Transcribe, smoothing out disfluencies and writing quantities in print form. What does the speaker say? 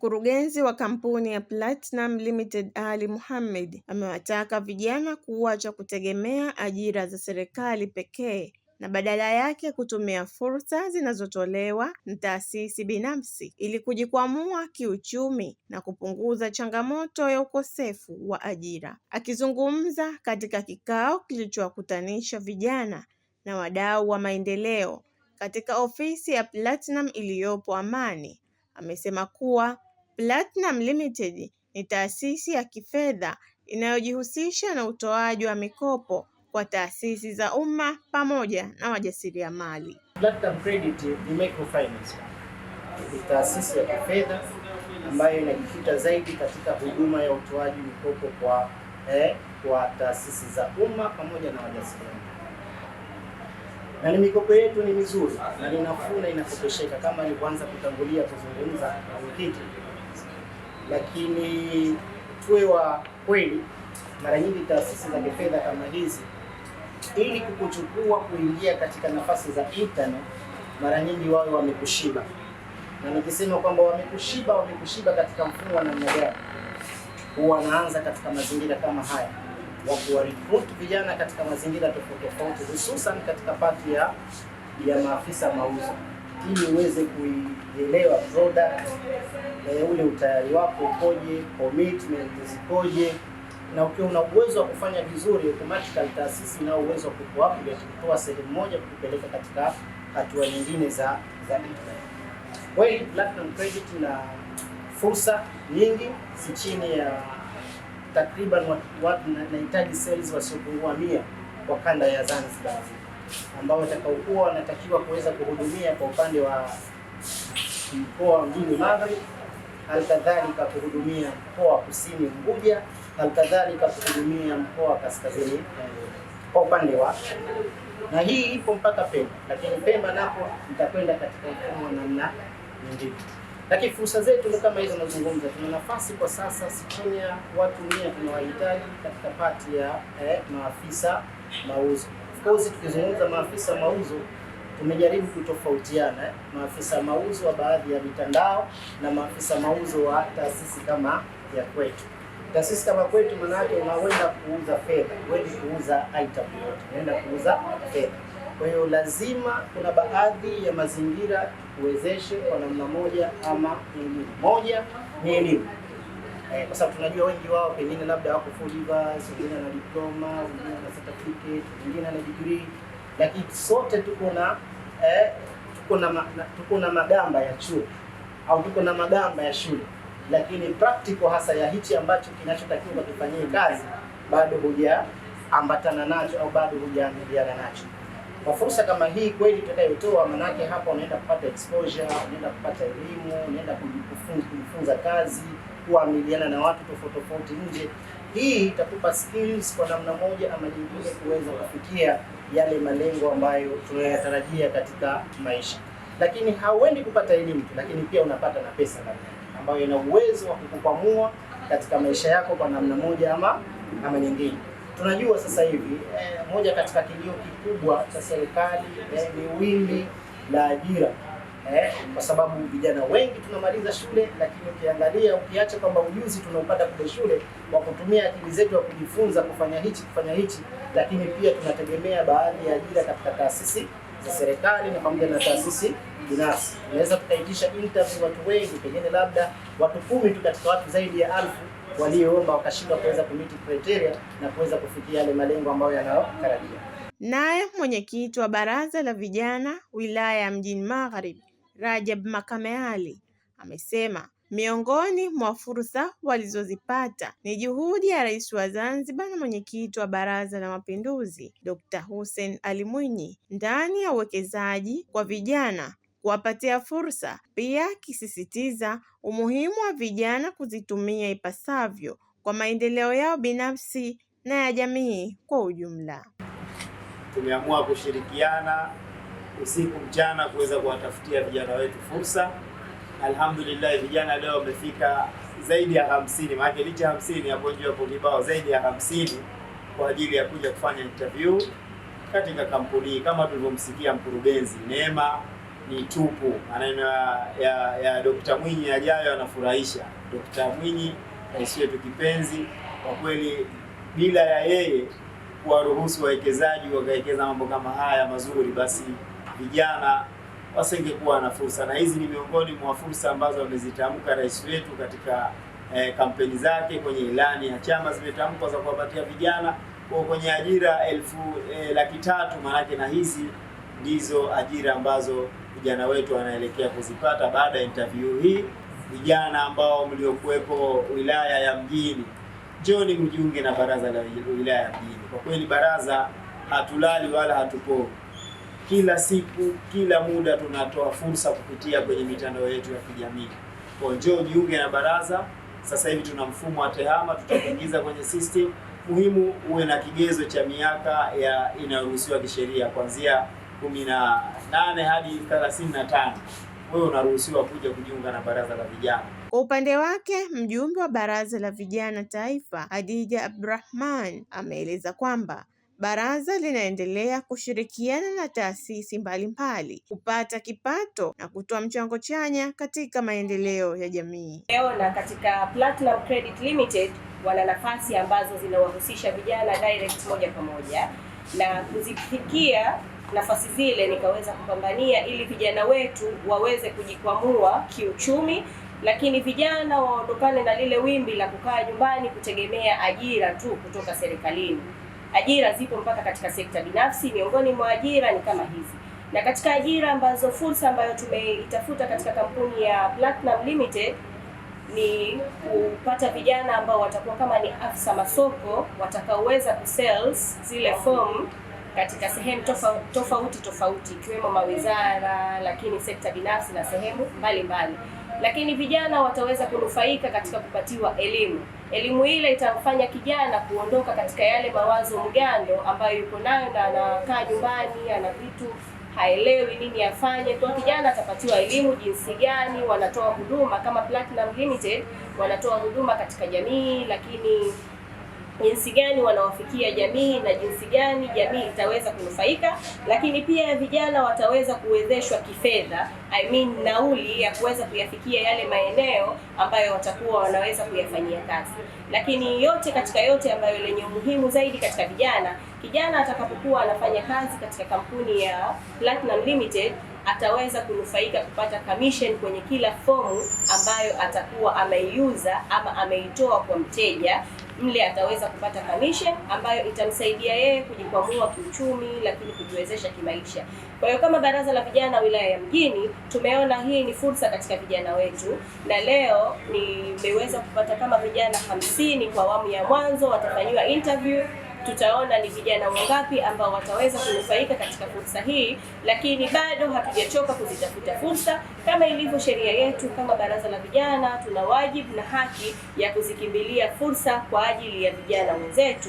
Mkurugenzi wa kampuni ya Platinum Limited Ali Mohamed amewataka vijana kuacha kutegemea ajira za serikali pekee na badala yake kutumia fursa zinazotolewa na taasisi binafsi ili kujikwamua kiuchumi na kupunguza changamoto ya ukosefu wa ajira. Akizungumza katika kikao kilichowakutanisha vijana na wadau wa maendeleo katika ofisi ya Platinum iliyopo Amani, amesema kuwa Platinum Limited ni taasisi ya kifedha inayojihusisha na utoaji wa mikopo kwa taasisi za umma pamoja na wajasiriamali. Platinum Credit ni microfinance. Ni taasisi ya kifedha ambayo inajikita zaidi katika huduma ya utoaji mikopo kwa taasisi za umma pamoja na wajasiriamali. Na ni mikopo yetu ni mizuri na ni nafuu na inakopesheka kama nilivyoanza kutangulia kuzungumza na mwenyekiti. Lakini tuwe wa kweli, mara nyingi taasisi za kifedha kama hizi ili kukuchukua kuingia katika nafasi za internet, mara nyingi wao wamekushiba. Na nikisema kwamba wamekushiba katika mfumo wa namna gani, huwa wanaanza katika mazingira kama haya wa kuwarecruit vijana katika mazingira tofauti, hususan katika pati ya maafisa mauzo, ili uweze kuielewa product, ule utayari wako ukoje, commitment zikoje, na ukiwa una uwezo wa kufanya vizuri, automatically taasisi ina uwezo wa kukuupgrade kutoa sehemu moja kukupeleka katika hatua nyingine za internet. Kweli Platinum Credit na fursa nyingi, si chini ya takriban watu nahitaji sales wasiopungua 100 kwa kanda ya Zanzibar, ambao watakaokuwa wanatakiwa kuweza kuhudumia kwa upande wa mkoa wa Mjini Magharibi, halikadhalika kuhudumia mkoa wa Kusini Unguja, halikadhalika kuhudumia mkoa wa Kaskazini kwa upande wa, na hii ipo mpaka Pemba, lakini Pemba napo itakwenda katika mfumo wa namna nyingine. Lakini fursa zetu ni kama hizo nazungumza. Tuna nafasi kwa sasa chini ya watu 100 tunawahitaji katika pati ya maafisa mauzo. Of course tukizungumza maafisa mauzo tumejaribu kutofautiana, maafisa mauzo wa baadhi ya mitandao na maafisa mauzo wa taasisi kama ya kwetu. Taasisi kama kwetu maana yake unaenda kuuza fedha, wewe kuuza item yote, unaenda kuuza fedha. Kwa hiyo lazima kuna baadhi ya mazingira tuwezeshe kwa namna moja ama nyingine. Moja ni elimu. Kwa sababu tunajua wengi wao pengine labda wako full divas, wengine na diploma, wengine na certificate, wengine na degree, lakini sote tuko na magamba ya chuo au tuko na magamba ya shule, lakini practical hasa ya hichi ambacho kinachotakiwa kufanyia kazi bado hujaambatana nacho au bado hujaamiliana nacho. Kwa fursa kama hii kweli tutakayotoa, manake hapa unaenda kupata exposure, unaenda kupata elimu, unaenda kujifunza kazi, kuamiliana na watu tofauti nje. Hii itakupa skills kwa namna moja ama nyingine kuweza kufikia yale malengo ambayo tunayatarajia katika maisha. Lakini hauendi kupata elimu tu, lakini pia unapata na pesa ambayo ina uwezo wa kukukwamua katika maisha yako kwa namna moja ama nyingine. Tunajua sasa hivi moja katika kilio kikubwa cha serikali ni wimbi la ajira, kwa sababu vijana wengi tunamaliza shule, lakini ukiangalia ukiacha kwamba ujuzi tunaupata kule shule kwa kutumia akili zetu ya kujifunza kufanya hichi, lakini pia tunategemea baadhi ya ajira katika taasisi za serikali na pamoja na taasisi binafsi. Tunaweza tukaitisha interview watu wengi, pengine labda watu 10 tu katika watu zaidi ya 1000 walioomba wakashindwa kuweza kumit criteria na kuweza kufikia yale malengo ambayo yanayotarajia. Naye mwenyekiti wa Baraza la Vijana wilaya ya Mjini Magharibi, Rajab Makame Ali, amesema miongoni mwa fursa walizozipata ni juhudi ya Rais wa Zanzibar na mwenyekiti wa Baraza la Mapinduzi, Dr. Hussein Ali Mwinyi ndani ya uwekezaji kwa vijana, kuwapatia fursa, pia kisisitiza umuhimu wa vijana kuzitumia ipasavyo kwa maendeleo yao binafsi na ya jamii kwa ujumla. Tumeamua kushirikiana usiku mchana kuweza kuwatafutia vijana wetu fursa. Alhamdulillah, vijana leo wamefika zaidi ya 50, maana licha 50 hapo nje hapo kibao zaidi ya 50 kwa ajili ya kuja kufanya interview katika kampuni kama tulivyomsikia mkurugenzi Neema ni tupu. Maneno ya Dr. Mwinyi yajayo yanafurahisha. Dr. Mwinyi rais wetu kipenzi, kwa kweli bila ya yeye kuwaruhusu wawekezaji wakawekeza mambo kama haya mazuri, basi vijana wasingekuwa na fursa, na hizi ni miongoni mwa fursa ambazo amezitamka rais wetu katika kampeni zake. Kwenye ilani ya chama zimetamkwa za kuwapatia vijana kwenye ajira 1,300,000, manake na hizi ndizo ajira ambazo vijana wetu wanaelekea kuzipata baada ya interview hii. Vijana ambao mliokuwepo wilaya ya Mjini, njoni mjiunge na baraza la wilaya ya Mjini. Kwa kweli baraza hatulali wala hatupoi. Kila siku, kila muda tunatoa fursa kupitia kwenye mitandao yetu ya kijamii. Kwa njoo jiunge na baraza. Sasa hivi tuna mfumo wa tehama, tutakuingiza kwenye system. Muhimu uwe na kigezo cha miaka inayoruhusiwa kisheria kuanzia 18 hadi 35. Wewe unaruhusiwa kuja kujiunga na baraza la vijana. Kwa upande wake, mjumbe wa Baraza la Vijana Taifa, Hadija Abdurrahman, ameeleza kwamba baraza linaendelea kushirikiana na taasisi mbalimbali kupata kipato na kutoa mchango chanya katika maendeleo ya jamii. Na katika Platinum Credit Limited wana nafasi ambazo zinawahusisha vijana direct moja kwa moja, na kuzifikia nafasi zile nikaweza kupambania ili vijana wetu waweze kujikwamua kiuchumi, lakini vijana waondokane na lile wimbi la kukaa nyumbani kutegemea ajira tu kutoka serikalini. Ajira zipo mpaka katika sekta binafsi. Miongoni mwa ajira ni kama hizi, na katika ajira ambazo fursa ambayo tumeitafuta katika kampuni ya Platinum Limited ni kupata vijana ambao watakuwa kama ni afisa masoko watakaoweza kusales zile form katika sehemu tofauti ikiwemo mawizara, lakini sekta binafsi na sehemu mbalimbali. Lakini vijana wataweza kunufaika katika kupatiwa elimu. Elimu ile itamfanya kijana kuondoka katika yale mawazo mgando ambayo yuko nayo na anakaa nyumbani, ana vitu haelewi nini afanye. Kwa kijana atapatiwa elimu jinsi gani wanatoa huduma kama Platinum Limited, wanatoa huduma katika jamii, lakini jinsi gani wanawafikia jamii na jinsi gani jamii itaweza kunufaika. Lakini pia vijana wataweza kuwezeshwa kifedha, nauli ya kuweza kuyafikia yale maeneo ambayo watakuwa wanaweza kuyafanyia kazi. Lakini yote katika yote ambayo lenye umuhimu zaidi katika kijana atakapokuwa anafanya kazi katika kampuni ya Platinum Limited ataweza kunufaika kupata commission kwenye kila fomu ambayo atakuwa ameiuza ama ameitoa kwa mteja. Mle ataweza kupata commission ambayo itamsaidia yeye kujikwamua kiuchumi, lakini kujiwezesha kimaisha. Kwa hiyo kama baraza la vijana wilaya ya Mjini tumeona hii ni fursa katika vijana wetu, na leo nimeweza kupata kama vijana 50 kwa awamu ya mwanzo watafanyiwa interview. Tutaona ni vijana wangapi ambao wataweza kunufaika katika fursa hii, lakini bado hatujachoka kuzitafuta fursa. Kama ilivyo sheria yetu, kama baraza la vijana tuna wajibu na haki ya kuzikimbilia fursa kwa ajili ya vijana wenzetu.